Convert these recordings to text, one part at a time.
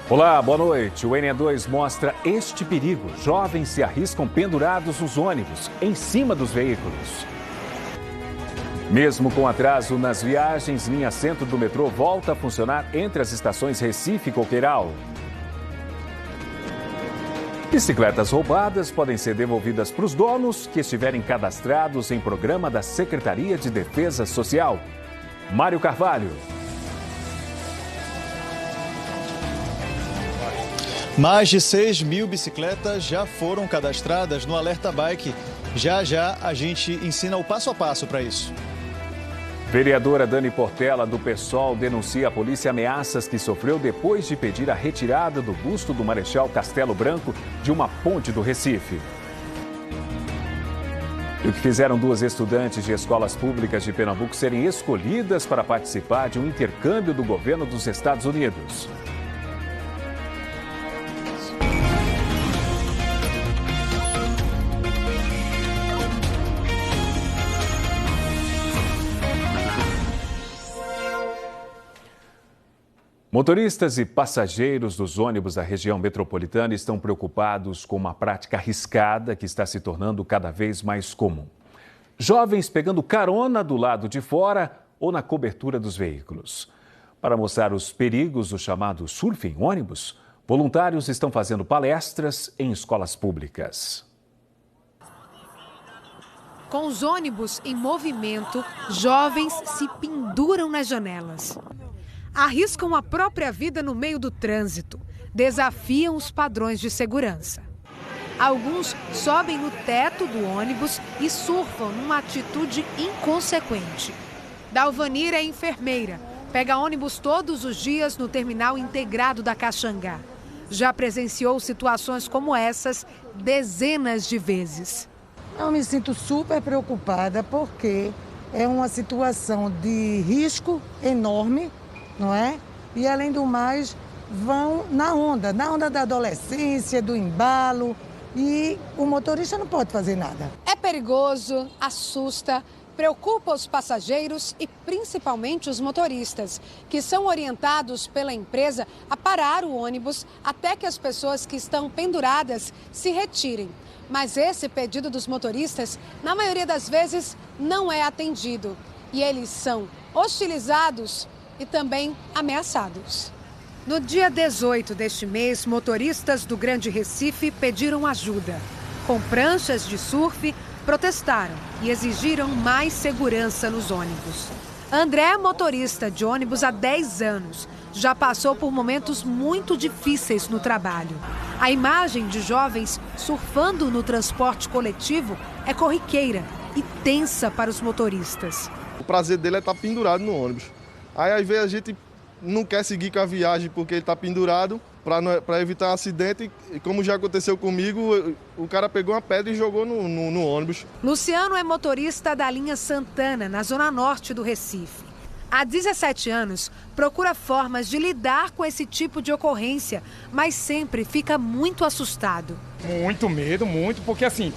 Olá, boa noite. O NE2 mostra este perigo. Jovens se arriscam pendurados nos ônibus, em cima dos veículos. Mesmo com atraso nas viagens, linha centro do metrô volta a funcionar entre as estações Recife e Coqueiral. Bicicletas roubadas podem ser devolvidas para os donos que estiverem cadastrados em programa da Secretaria de Defesa Social. Mário Carvalho. Mais de 6.000 bicicletas já foram cadastradas no Alerta Bike. Já já a gente ensina o passo a passo para isso. Vereadora Dani Portela, do PSOL, denuncia à polícia ameaças que sofreu depois de pedir a retirada do busto do Marechal Castelo Branco de uma ponte do Recife. E o que fizeram duas estudantes de escolas públicas de Pernambuco serem escolhidas para participar de um intercâmbio do governo dos Estados Unidos. Motoristas e passageiros dos ônibus da região metropolitana estão preocupados com uma prática arriscada que está se tornando cada vez mais comum. Jovens pegando carona do lado de fora ou na cobertura dos veículos. Para mostrar os perigos do chamado surf em ônibus, voluntários estão fazendo palestras em escolas públicas. Com os ônibus em movimento, jovens se penduram nas janelas. Arriscam a própria vida no meio do trânsito, desafiam os padrões de segurança. Alguns sobem no teto do ônibus e surfam numa atitude inconsequente. Dalvanir é enfermeira, pega ônibus todos os dias no terminal integrado da Caxangá. Já presenciou situações como essas dezenas de vezes. Eu me sinto super preocupada porque é uma situação de risco enorme, não é? E além do mais, vão na onda da adolescência, do embalo, e o motorista não pode fazer nada. É perigoso, assusta, preocupa os passageiros e principalmente os motoristas, que são orientados pela empresa a parar o ônibus até que as pessoas que estão penduradas se retirem. Mas esse pedido dos motoristas, na maioria das vezes, não é atendido. E eles são hostilizados e também ameaçados. No dia 18 deste mês, motoristas do Grande Recife pediram ajuda. Com pranchas de surf, protestaram e exigiram mais segurança nos ônibus. André é motorista de ônibus há 10 anos. Já passou por momentos muito difíceis no trabalho. A imagem de jovens surfando no transporte coletivo é corriqueira e tensa para os motoristas. O prazer dele é estar pendurado no ônibus. Aí, às vezes, a gente não quer seguir com a viagem porque ele está pendurado para evitar um acidente. E como já aconteceu comigo, o cara pegou uma pedra e jogou no ônibus. Luciano é motorista da linha Santana, na zona norte do Recife. Há 17 anos, procura formas de lidar com esse tipo de ocorrência, mas sempre fica muito assustado. Muito medo, porque assim,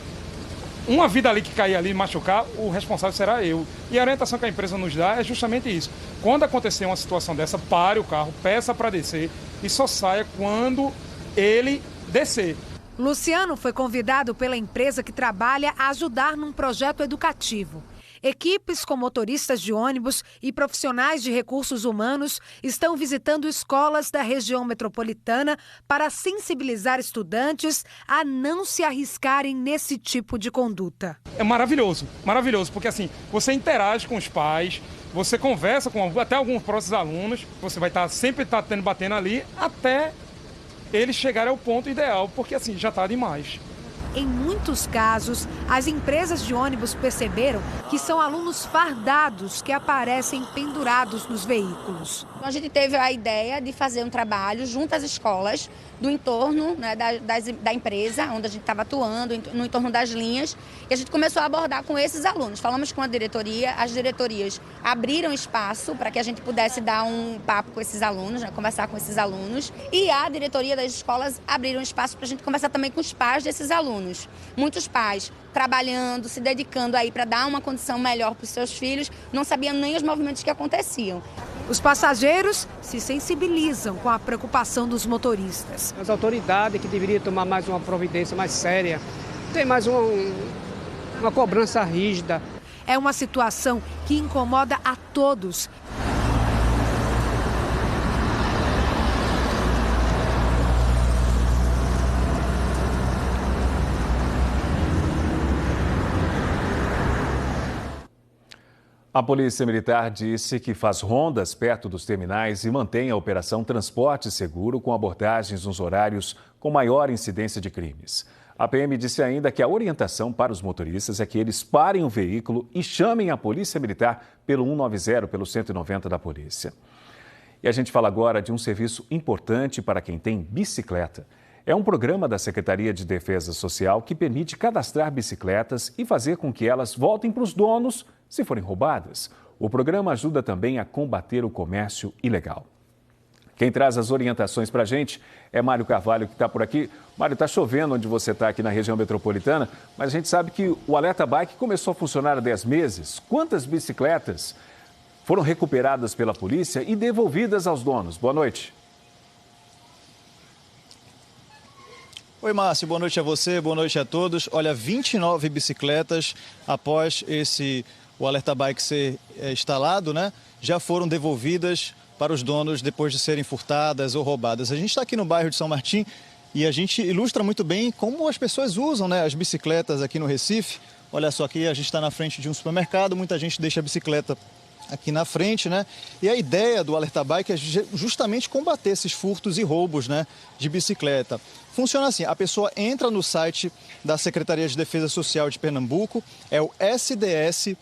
uma vida ali que cair ali e machucar, o responsável será eu. E a orientação que a empresa nos dá é justamente isso. Quando acontecer uma situação dessa, pare o carro, peça para descer e só saia quando ele descer. Luciano foi convidado pela empresa que trabalha a ajudar num projeto educativo. Equipes com motoristas de ônibus e profissionais de recursos humanos estão visitando escolas da região metropolitana para sensibilizar estudantes a não se arriscarem nesse tipo de conduta. É maravilhoso, porque assim, você interage com os pais, você conversa com até alguns próximos alunos, você vai sempre batendo ali até eles chegarem ao ponto ideal, porque assim, já está demais. Em muitos casos, as empresas de ônibus perceberam que ssão alunos fardados que aparecem pendurados nos veículos. A gente teve a ideia de fazer um trabalho junto às escolas do entorno, né, da empresa onde a gente estava atuando, no entorno das linhas, e a gente começou a abordar com esses alunos. Falamos com a diretoria, as diretorias abriram espaço para que a gente pudesse dar um papo com esses alunos, né, conversar com esses alunos, e a diretoria das escolas abriram espaço para a gente conversar também com os pais desses alunos. Muitos pais trabalhando, se dedicando aí para dar uma condição melhor para os seus filhos, não sabiam nem os movimentos que aconteciam. Os passageiros se sensibilizam com a preocupação dos motoristas. As autoridades que deveriam tomar mais uma providência mais séria, tem mais uma cobrança rígida. É uma situação que incomoda a todos. A Polícia Militar disse que faz rondas perto dos terminais e mantém a operação Transporte Seguro com abordagens nos horários com maior incidência de crimes. A PM disse ainda que a orientação para os motoristas é que eles parem o veículo e chamem a Polícia Militar pelo 190, pelo 190 da polícia. E a gente fala agora de um serviço importante para quem tem bicicleta. É um programa da Secretaria de Defesa Social que permite cadastrar bicicletas e fazer com que elas voltem para os donos se forem roubadas. O programa ajuda também a combater o comércio ilegal. Quem traz as orientações para a gente é Mário Carvalho, que está por aqui. Mário, está chovendo onde você está aqui na região metropolitana, mas a gente sabe que o Alerta Bike começou a funcionar há 10 meses. Quantas bicicletas foram recuperadas pela polícia e devolvidas aos donos? Boa noite. Oi, Márcio, boa noite a você, boa noite a todos. Olha, 29 bicicletas após o Alerta Bike ser instalado, né, já foram devolvidas para os donos depois de serem furtadas ou roubadas. A gente está aqui no bairro de São Martim e a gente ilustra muito bem como as pessoas usam, né, as bicicletas aqui no Recife. Olha só, aqui a gente está na frente de um supermercado, muita gente deixa a bicicleta aqui na frente, né? E a ideia do Alerta Bike é justamente combater esses furtos e roubos, né, de bicicleta. Funciona assim, a pessoa entra no site da Secretaria de Defesa Social de Pernambuco, é o sds.pe.gov.br.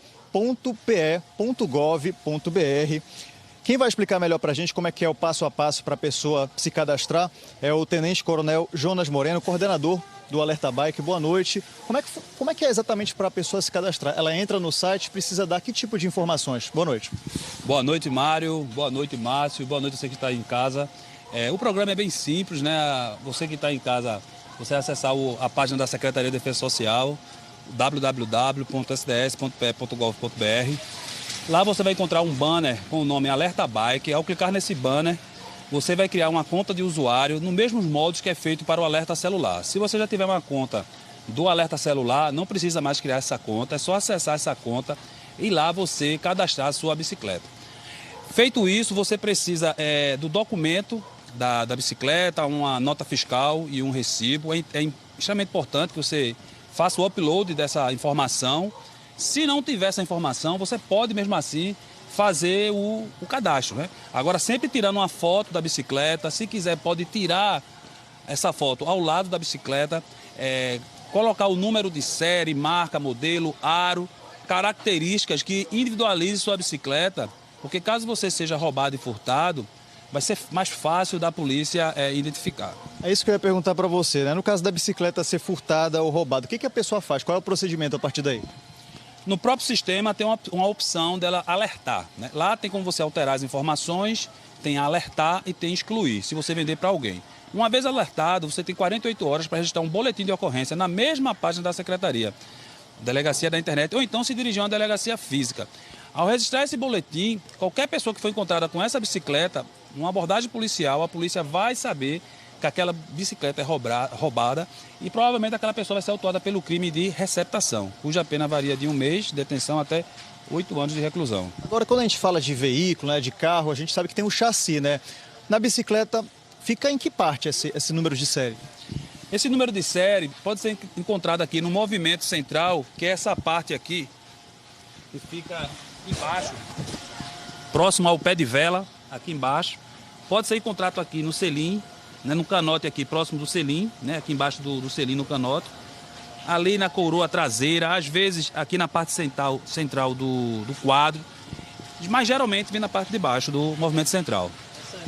Quem vai explicar melhor para a gente como é que é o passo a passo para a pessoa se cadastrar é o Tenente Coronel Jonas Moreno, coordenador do Alerta Bike. Boa noite. Como é que é exatamente para a pessoa se cadastrar? Ela entra no site, precisa dar que tipo de informações? Boa noite. Boa noite, Mário. Boa noite, Márcio. Boa noite você que está em casa. O programa é bem simples, né? Você que está em casa, você acessar a página da Secretaria de Defesa Social, www.sds.pe.gov.br. Lá você vai encontrar um banner com o nome Alerta Bike. Ao clicar nesse banner, você vai criar uma conta de usuário no mesmo molde que é feito para o alerta celular. Se você já tiver uma conta do alerta celular, não precisa mais criar essa conta, é só acessar essa conta e lá você cadastrar a sua bicicleta. Feito isso, você precisa do documento da bicicleta, uma nota fiscal e um recibo. É extremamente importante que você faça o upload dessa informação. Se não tiver essa informação, você pode mesmo assim fazer o cadastro, né? Agora, sempre tirando uma foto da bicicleta. Se quiser, pode tirar essa foto ao lado da bicicleta, colocar o número de série, marca, modelo, aro, características que individualizem sua bicicleta, porque caso você seja roubado e furtado, vai ser mais fácil da polícia identificar. É isso que eu ia perguntar para você, né? No caso da bicicleta ser furtada ou roubada, o que a pessoa faz? Qual é o procedimento a partir daí? No próprio sistema tem uma opção dela alertar, né? Lá tem como você alterar as informações, tem alertar e tem excluir, se você vender para alguém. Uma vez alertado, você tem 48 horas para registrar um boletim de ocorrência na mesma página da Secretaria, delegacia da internet, ou então se dirigir a uma delegacia física. Ao registrar esse boletim, qualquer pessoa que foi encontrada com essa bicicleta, numa abordagem policial, a polícia vai saber que aquela bicicleta é roubada e provavelmente aquela pessoa vai ser autuada pelo crime de receptação, cuja pena varia de 1 mês de detenção até 8 anos de reclusão. Agora, quando a gente fala de veículo, né, de carro, a gente sabe que tem um chassi, né? Na bicicleta, fica em que parte esse número de série? Esse número de série pode ser encontrado aqui no movimento central, que é essa parte aqui, que fica embaixo, próximo ao pé de vela, aqui embaixo. Pode ser encontrado aqui no selim, né, no canote aqui, próximo do selim, né, aqui embaixo do selim no canote. Ali na coroa traseira, às vezes aqui na parte central do quadro, mas geralmente vem na parte de baixo do movimento central.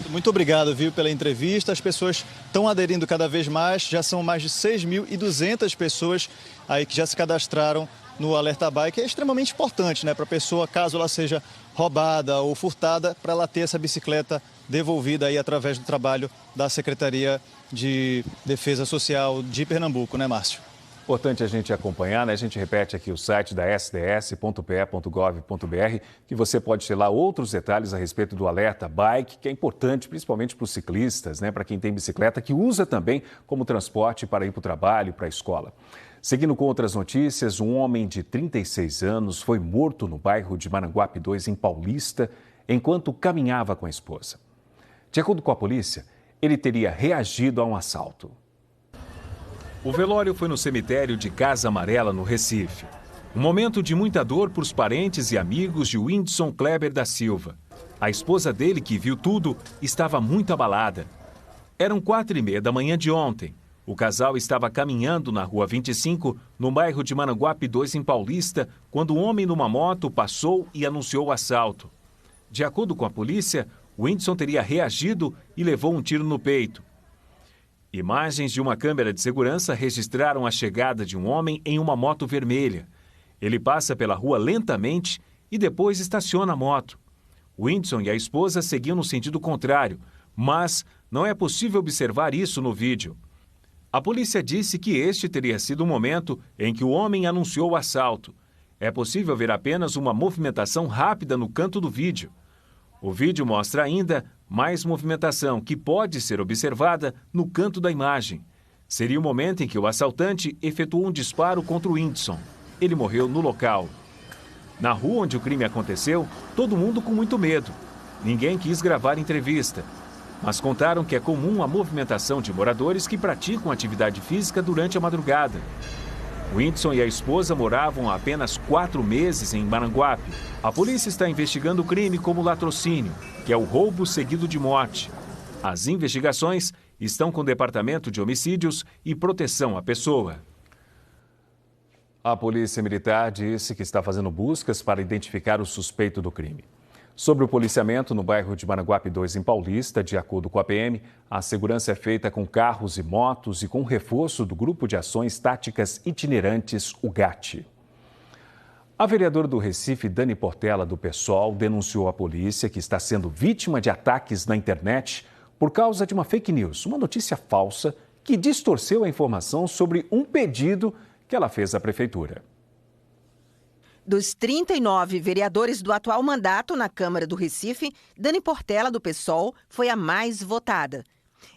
Muito obrigado, viu, pela entrevista. As pessoas estão aderindo cada vez mais, já são mais de 6.200 pessoas aí que já se cadastraram no Alerta Bike. É extremamente importante, né, para a pessoa, caso ela seja roubada ou furtada, para ela ter essa bicicleta devolvida aí através do trabalho da Secretaria de Defesa Social de Pernambuco, né, Márcio? Importante a gente acompanhar, né? A gente repete aqui o site da sds.pe.gov.br, que você pode ter lá outros detalhes a respeito do alerta bike, que é importante principalmente para os ciclistas, né? Para quem tem bicicleta, que usa também como transporte para ir para o trabalho, para a escola. Seguindo com outras notícias, um homem de 36 anos foi morto no bairro de Maranguape 2, em Paulista, enquanto caminhava com a esposa. De acordo com a polícia, ele teria reagido a um assalto. O velório foi no cemitério de Casa Amarela, no Recife. Um momento de muita dor para os parentes e amigos de Whindersson Kleber da Silva. A esposa dele, que viu tudo, estava muito abalada. Eram 4h30 da manhã de ontem. O casal estava caminhando na Rua 25, no bairro de Maranguape 2, em Paulista, quando um homem numa moto passou e anunciou o assalto. De acordo com a polícia, Whindersson teria reagido e levou um tiro no peito. Imagens de uma câmera de segurança registraram a chegada de um homem em uma moto vermelha. Ele passa pela rua lentamente e depois estaciona a moto. Whindersson e a esposa seguiam no sentido contrário, mas não é possível observar isso no vídeo. A polícia disse que este teria sido o momento em que o homem anunciou o assalto. É possível ver apenas uma movimentação rápida no canto do vídeo. O vídeo mostra ainda mais movimentação que pode ser observada no canto da imagem. Seria o momento em que o assaltante efetuou um disparo contra o Whindersson. Ele morreu no local. Na rua onde o crime aconteceu, todo mundo com muito medo. Ninguém quis gravar entrevista, mas contaram que é comum a movimentação de moradores que praticam atividade física durante a madrugada. O Whindersson e a esposa moravam há apenas 4 meses em Maranguape. A polícia está investigando o crime como latrocínio, que é o roubo seguido de morte. As investigações estão com o Departamento de Homicídios e Proteção à Pessoa. A Polícia Militar disse que está fazendo buscas para identificar o suspeito do crime. Sobre o policiamento no bairro de Maranguape 2, em Paulista, de acordo com a PM, a segurança é feita com carros e motos e com reforço do Grupo de Ações Táticas Itinerantes, o GAT. A vereadora do Recife, Dani Portela, do PSOL, denunciou à polícia que está sendo vítima de ataques na internet por causa de uma fake news, uma notícia falsa que distorceu a informação sobre um pedido que ela fez à prefeitura. Dos 39 vereadores do atual mandato na Câmara do Recife, Dani Portela, do PSOL, foi a mais votada.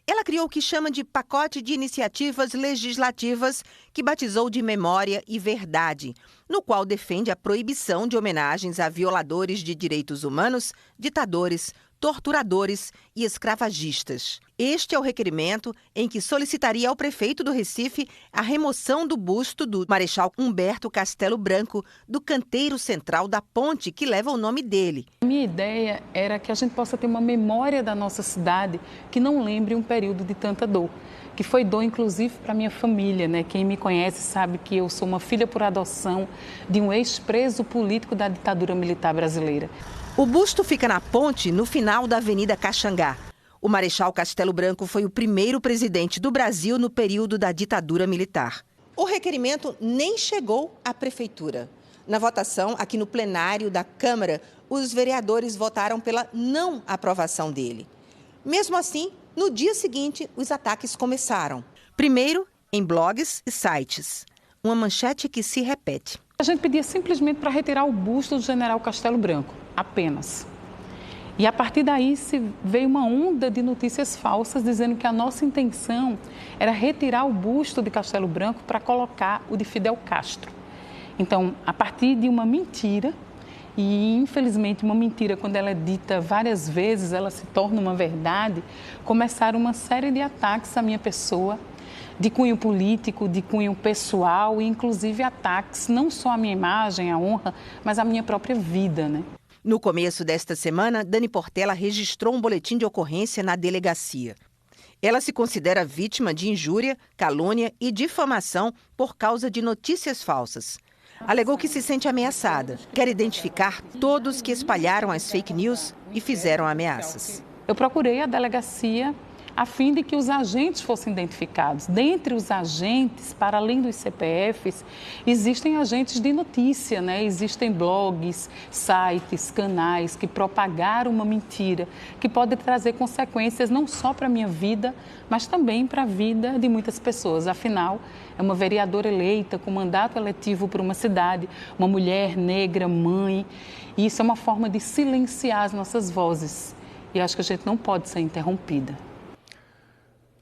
Ela criou o que chama de pacote de iniciativas legislativas, que batizou de Memória e Verdade, no qual defende a proibição de homenagens a violadores de direitos humanos, ditadores, torturadores e escravagistas. Este é o requerimento em que solicitaria ao prefeito do Recife a remoção do busto do Marechal Humberto Castelo Branco do canteiro central da ponte que leva o nome dele. A minha ideia era que a gente possa ter uma memória da nossa cidade que não lembre um período de tanta dor, que foi dor inclusive para minha família, né? Quem me conhece sabe que eu sou uma filha por adoção de um ex-preso político da ditadura militar brasileira. O busto fica na ponte, no final da Avenida Caxangá. O Marechal Castelo Branco foi o primeiro presidente do Brasil no período da ditadura militar. O requerimento nem chegou à prefeitura. Na votação, aqui no plenário da Câmara, os vereadores votaram pela não aprovação dele. Mesmo assim, no dia seguinte, os ataques começaram. Primeiro, em blogs e sites. Uma manchete que se repete. A gente pedia simplesmente para retirar o busto do general Castelo Branco, apenas. E a partir daí veio uma onda de notícias falsas dizendo que a nossa intenção era retirar o busto de Castelo Branco para colocar o de Fidel Castro. Então, a partir de uma mentira, e infelizmente uma mentira, quando ela é dita várias vezes, ela se torna uma verdade, começaram uma série de ataques à minha pessoa, de cunho político, de cunho pessoal e inclusive ataques não só à minha imagem, à honra, mas à minha própria vida, né? No começo desta semana, Dani Portela registrou um boletim de ocorrência na delegacia. Ela se considera vítima de injúria, calúnia e difamação por causa de notícias falsas. Alegou que se sente ameaçada. Quer identificar todos que espalharam as fake news e fizeram ameaças. Eu procurei a delegacia a fim de que os agentes fossem identificados. Dentre os agentes, para além dos CPFs, existem agentes de notícia, né? Existem blogs, sites, canais que propagaram uma mentira, que pode trazer consequências não só para a minha vida, mas também para a vida de muitas pessoas. Afinal, é uma vereadora eleita com mandato eletivo por uma cidade, uma mulher negra, mãe, e isso é uma forma de silenciar as nossas vozes. E acho que a gente não pode ser interrompida.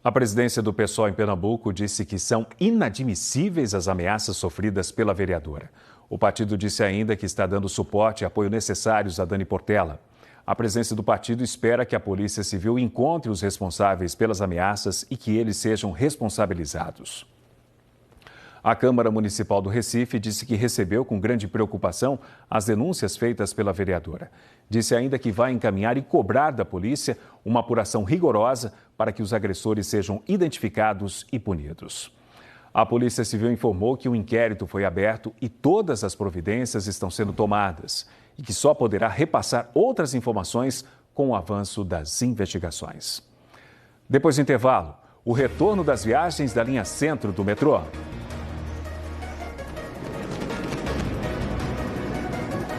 A presidência do PSOL em Pernambuco disse que são inadmissíveis as ameaças sofridas pela vereadora. O partido disse ainda que está dando suporte e apoio necessários a Dani Portela. A presidência do partido espera que a Polícia Civil encontre os responsáveis pelas ameaças e que eles sejam responsabilizados. A Câmara Municipal do Recife disse que recebeu com grande preocupação as denúncias feitas pela vereadora. Disse ainda que vai encaminhar e cobrar da polícia uma apuração rigorosa para que os agressores sejam identificados e punidos. A Polícia Civil informou que o inquérito foi aberto e todas as providências estão sendo tomadas e que só poderá repassar outras informações com o avanço das investigações. Depois do intervalo, o retorno das viagens da linha Centro do metrô.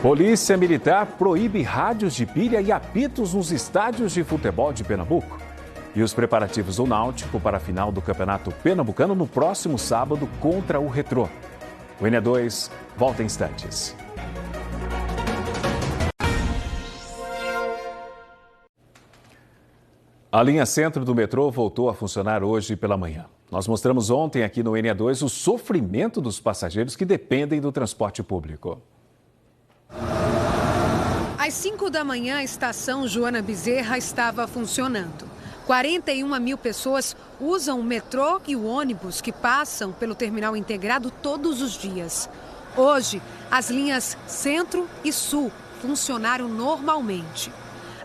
Polícia Militar proíbe rádios de pilha e apitos nos estádios de futebol de Pernambuco. E os preparativos do Náutico para a final do Campeonato Pernambucano no próximo sábado contra o Retrô. O NE2 volta em instantes. A linha Centro do metrô voltou a funcionar hoje pela manhã. Nós mostramos ontem aqui no NE2 o sofrimento dos passageiros que dependem do transporte público. Às 5 da manhã, a estação Joana Bezerra estava funcionando. 41 mil pessoas usam o metrô e o ônibus que passam pelo terminal integrado todos os dias. Hoje, as linhas Centro e Sul funcionaram normalmente.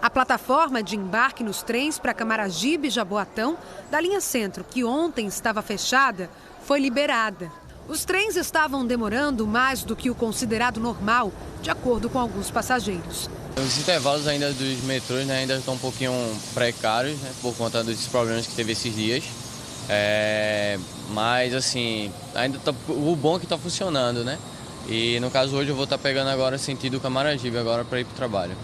A plataforma de embarque nos trens para Camaragibe e Jaboatão, da linha Centro, que ontem estava fechada, foi liberada. Os trens estavam demorando mais do que o considerado normal, de acordo com alguns passageiros. Os intervalos ainda dos metrôs, né, ainda estão um pouquinho precários, né, por conta dos problemas que teve esses dias. Mas, assim, ainda o bom é que está funcionando, né? E, no caso, hoje eu vou estar pegando agora sentido Camaragibe, agora para ir para o trabalho.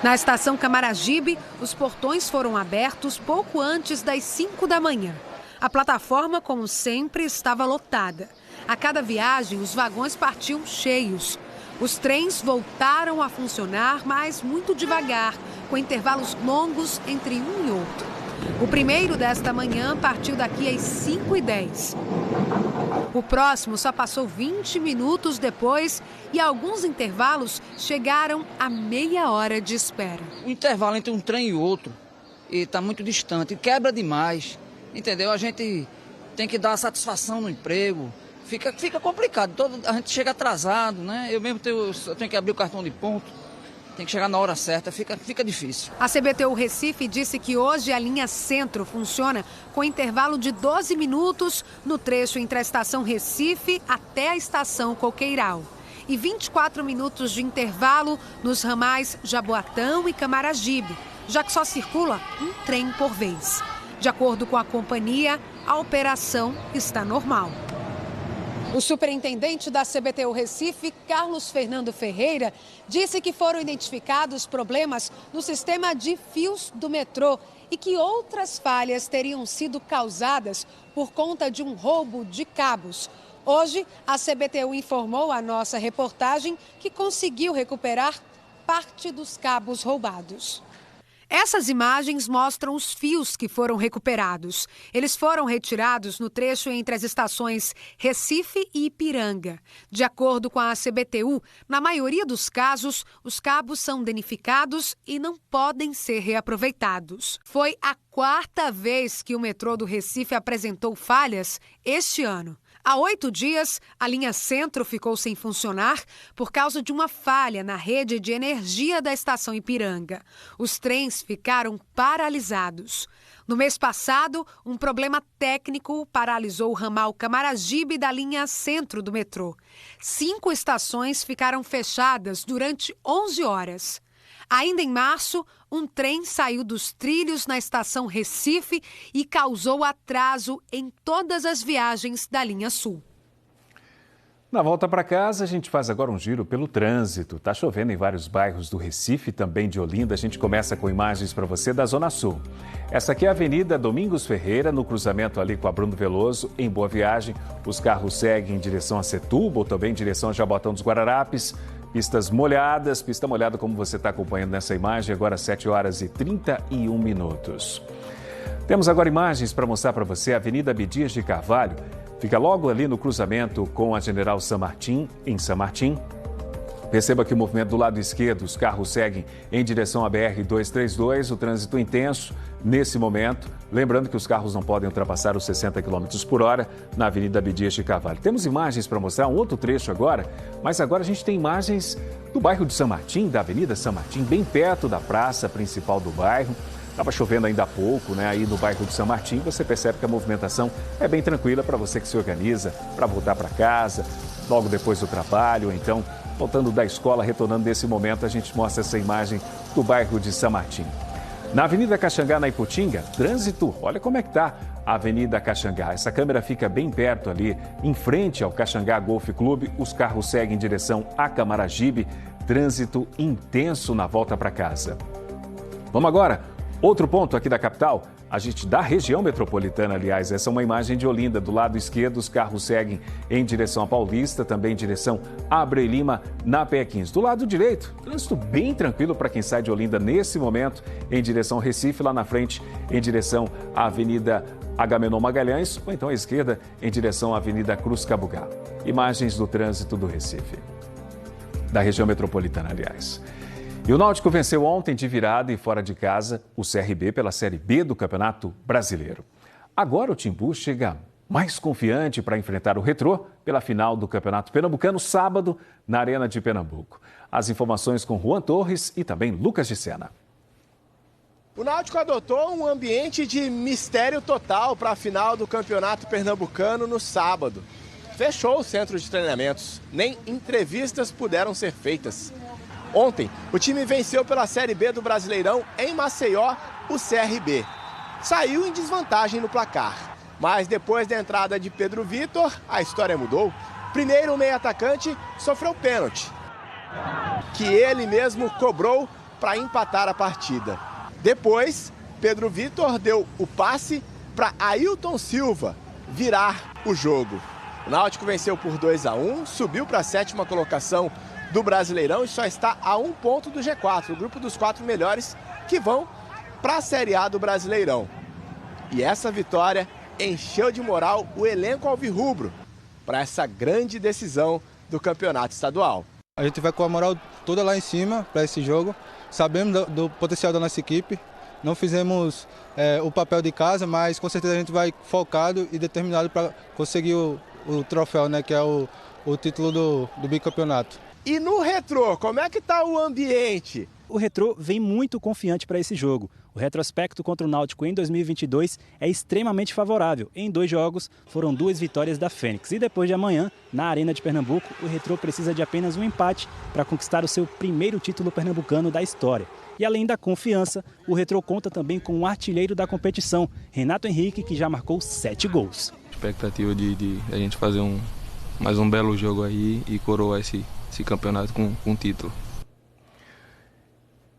Na estação Camaragibe, os portões foram abertos pouco antes das 5 da manhã. A plataforma, como sempre, estava lotada. A cada viagem, os vagões partiam cheios. Os trens voltaram a funcionar, mas muito devagar, com intervalos longos entre um e outro. O primeiro desta manhã partiu daqui às 5h10. O próximo só passou 20 minutos depois e alguns intervalos chegaram a meia hora de espera. O intervalo entre um trem e outro está muito distante, quebra demais, entendeu? A gente tem que dar satisfação no emprego. Fica complicado, a gente chega atrasado, né? Eu mesmo tenho que abrir o cartão de ponto, tem que chegar na hora certa, fica difícil. A CBTU Recife disse que hoje a linha Centro funciona com intervalo de 12 minutos no trecho entre a estação Recife até a estação Coqueiral e 24 minutos de intervalo nos ramais Jaboatão e Camaragibe, já que só circula um trem por vez. De acordo com a companhia, a operação está normal. O superintendente da CBTU Recife, Carlos Fernando Ferreira, disse que foram identificados problemas no sistema de fios do metrô e que outras falhas teriam sido causadas por conta de um roubo de cabos. Hoje, a CBTU informou à nossa reportagem que conseguiu recuperar parte dos cabos roubados. Essas imagens mostram os fios que foram recuperados. Eles foram retirados no trecho entre as estações Recife e Ipiranga. De acordo com a CBTU, na maioria dos casos, os cabos são danificados e não podem ser reaproveitados. Foi a 4ª vez que o metrô do Recife apresentou falhas este ano. Há 8 dias, a linha Centro ficou sem funcionar por causa de uma falha na rede de energia da estação Ipiranga. Os trens ficaram paralisados. No mês passado, um problema técnico paralisou o ramal Camaragibe da linha Centro do metrô. 5 estações ficaram fechadas durante 11 horas. Ainda em março, um trem saiu dos trilhos na estação Recife e causou atraso em todas as viagens da linha Sul. Na volta para casa, a gente faz agora um giro pelo trânsito. Tá chovendo em vários bairros do Recife, também de Olinda. A gente começa com imagens para você da Zona Sul. Essa aqui é a Avenida Domingos Ferreira, no cruzamento ali com a Bruno Veloso, em Boa Viagem. Os carros seguem em direção a Setúbal, também em direção a Jabotão dos Guararapes. Pistas molhadas, pista molhada como você está acompanhando nessa imagem, agora 7 horas e 31 minutos. Temos agora imagens para mostrar para você a Avenida Abdias de Carvalho. Fica logo ali no cruzamento com a General San Martín, em San Martín. Perceba que o movimento do lado esquerdo, os carros seguem em direção à BR-232, o trânsito intenso nesse momento. Lembrando que os carros não podem ultrapassar os 60 km por hora na Avenida Abdias de Carvalho. Temos imagens para mostrar um outro trecho agora, mas agora a gente tem imagens do bairro de San Martín, da Avenida San Martín, bem perto da praça principal do bairro. Estava chovendo ainda há pouco, né? Aí no bairro de San Martín, você percebe que a movimentação é bem tranquila para você que se organiza para voltar para casa, logo depois do trabalho, ou então voltando da escola, retornando nesse momento, a gente mostra essa imagem do bairro de San Martín. Na Avenida Caxangá, na Iputinga, trânsito, olha como é que tá a Avenida Caxangá. Essa câmera fica bem perto ali, em frente ao Caxangá Golf Clube. Os carros seguem em direção a Camaragibe, trânsito intenso na volta para casa. Vamos agora. Outro ponto aqui da capital, a gente da região metropolitana, aliás, essa é uma imagem de Olinda. Do lado esquerdo, os carros seguem em direção à Paulista, também em direção a Abreu Lima, na PE15. Do lado direito, trânsito bem tranquilo para quem sai de Olinda nesse momento, em direção ao Recife, lá na frente, em direção à Avenida Agamenon Magalhães, ou então à esquerda, em direção à Avenida Cruz Cabugá. Imagens do trânsito do Recife, da região metropolitana, aliás. E o Náutico venceu ontem de virada e fora de casa o CRB pela Série B do Campeonato Brasileiro. Agora o Timbu chega mais confiante para enfrentar o Retrô pela final do Campeonato Pernambucano, sábado, na Arena de Pernambuco. As informações com Juan Torres e também Lucas de Sena. O Náutico adotou um ambiente de mistério total para a final do Campeonato Pernambucano no sábado. Fechou o centro de treinamentos, nem entrevistas puderam ser feitas. Ontem, o time venceu pela Série B do Brasileirão em Maceió, o CRB. Saiu em desvantagem no placar, mas depois da entrada de Pedro Vitor, a história mudou. Primeiro, o meio-atacante sofreu pênalti, que ele mesmo cobrou para empatar a partida. Depois, Pedro Vitor deu o passe para Ailton Silva virar o jogo. O Náutico venceu por 2-1, subiu para a 7ª colocação do Brasileirão e só está a 1 ponto do G4, o grupo dos 4 melhores que vão para a Série A do Brasileirão. E essa vitória encheu de moral o elenco alvirrubro para essa grande decisão do campeonato estadual. A gente vai com a moral toda lá em cima para esse jogo, sabemos do potencial da nossa equipe, não fizemos o papel de casa, mas com certeza a gente vai focado e determinado para conseguir o troféu, né, que é o título do bicampeonato. E no Retrô, como é que está o ambiente? O Retrô vem muito confiante para esse jogo. O retrospecto contra o Náutico em 2022 é extremamente favorável. Em 2 jogos, foram 2 vitórias da Fênix. E depois de amanhã, na Arena de Pernambuco, o Retrô precisa de apenas um empate para conquistar o seu primeiro título pernambucano da história. E além da confiança, o Retrô conta também com o artilheiro da competição, Renato Henrique, que já marcou 7 gols. Expectativa de a gente fazer mais um belo jogo aí e coroar esse campeonato com título.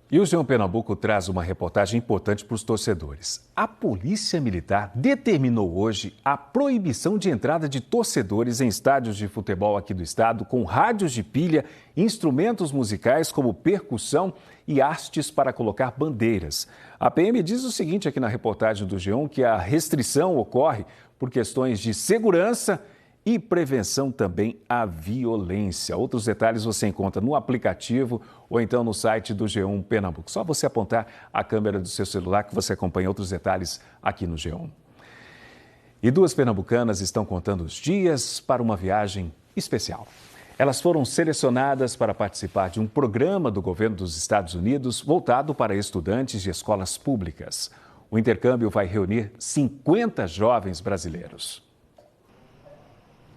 E o G1 Pernambuco traz uma reportagem importante para os torcedores. A Polícia Militar determinou hoje a proibição de entrada de torcedores em estádios de futebol aqui do estado com rádios de pilha, instrumentos musicais como percussão e hastes para colocar bandeiras. A PM diz o seguinte aqui na reportagem do G1, que a restrição ocorre por questões de segurança e prevenção também à violência. Outros detalhes você encontra no aplicativo ou então no site do G1 Pernambuco. Só você apontar a câmera do seu celular que você acompanha outros detalhes aqui no G1. E 2 pernambucanas estão contando os dias para uma viagem especial. Elas foram selecionadas para participar de um programa do governo dos Estados Unidos voltado para estudantes de escolas públicas. O intercâmbio vai reunir 50 jovens brasileiros.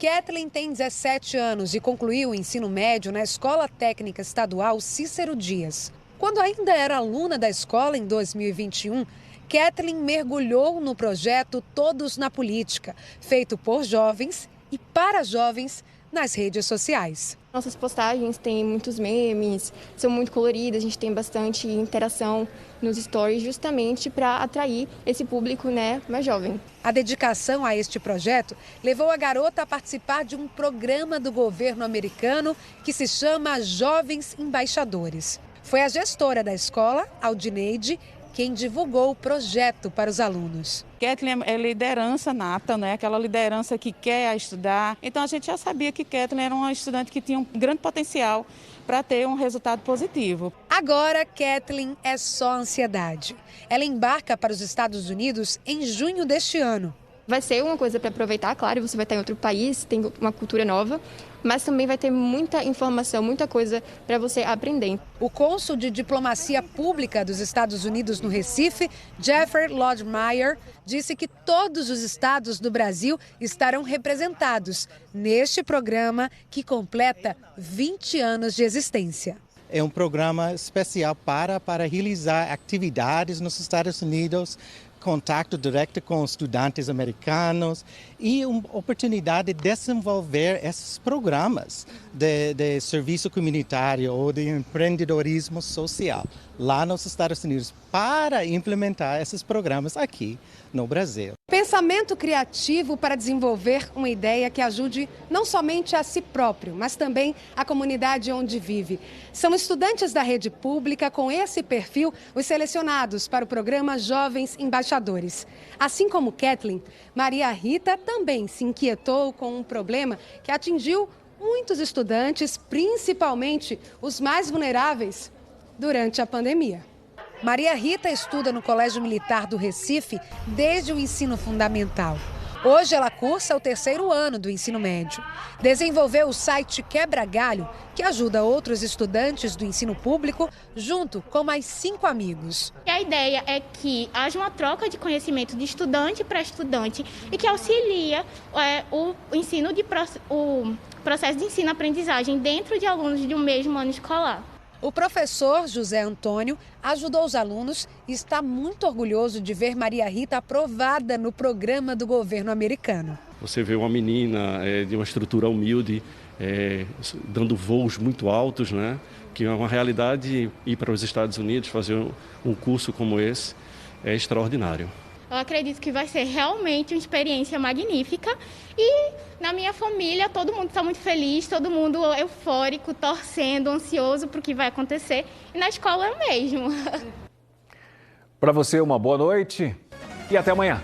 Kathleen tem 17 anos e concluiu o ensino médio na Escola Técnica Estadual Cícero Dias. Quando ainda era aluna da escola em 2021, Kathleen mergulhou no projeto Todos na Política, feito por jovens e para jovens nas redes sociais. Nossas postagens têm muitos memes, são muito coloridas, a gente tem bastante interação nos stories justamente para atrair esse público, mais jovem. A dedicação a este projeto levou a garota a participar de um programa do governo americano que se chama Jovens Embaixadores. Foi a gestora da escola, Aldineide, quem divulgou o projeto para os alunos. Kathleen é liderança nata, aquela liderança que quer estudar. Então a gente já sabia que Kathleen era uma estudante que tinha um grande potencial para ter um resultado positivo. Agora, Kathleen é só ansiedade. Ela embarca para os Estados Unidos em junho deste ano. Vai ser uma coisa para aproveitar, claro, você vai estar em outro país, tem uma cultura nova, mas também vai ter muita informação, muita coisa para você aprender. O cônsul de diplomacia pública dos Estados Unidos no Recife, Jeffrey Lodmeyer, disse que todos os estados do Brasil estarão representados neste programa que completa 20 anos de existência. É um programa especial para realizar atividades nos Estados Unidos, contato direto com estudantes americanos e uma oportunidade de desenvolver esses programas de serviço comunitário ou de empreendedorismo social lá nos Estados Unidos para implementar esses programas aqui no Brasil. Pensamento criativo para desenvolver uma ideia que ajude não somente a si próprio, mas também a comunidade onde vive. São estudantes da rede pública com esse perfil os selecionados para o programa Jovens Embaixadores. Assim como Kathleen, Maria Rita também se inquietou com um problema que atingiu muitos estudantes, principalmente os mais vulneráveis, durante a pandemia. Maria Rita estuda no Colégio Militar do Recife desde o ensino fundamental. Hoje ela cursa o 3º ano do ensino médio. Desenvolveu o site Quebra Galho, que ajuda outros estudantes do ensino público, junto com mais 5 amigos. A ideia é que haja uma troca de conhecimento de estudante para estudante e que auxilia o processo de ensino-aprendizagem dentro de alunos de um mesmo ano escolar. O professor José Antônio ajudou os alunos e está muito orgulhoso de ver Maria Rita aprovada no programa do governo americano. Você vê uma menina de uma estrutura humilde, dando voos muito altos, que é uma realidade. Ir para os Estados Unidos, fazer um curso como esse, é extraordinário. Eu acredito que vai ser realmente uma experiência magnífica e na minha família todo mundo está muito feliz, todo mundo eufórico, torcendo, ansioso para o que vai acontecer e na escola é o mesmo. Para você, uma boa noite e até amanhã.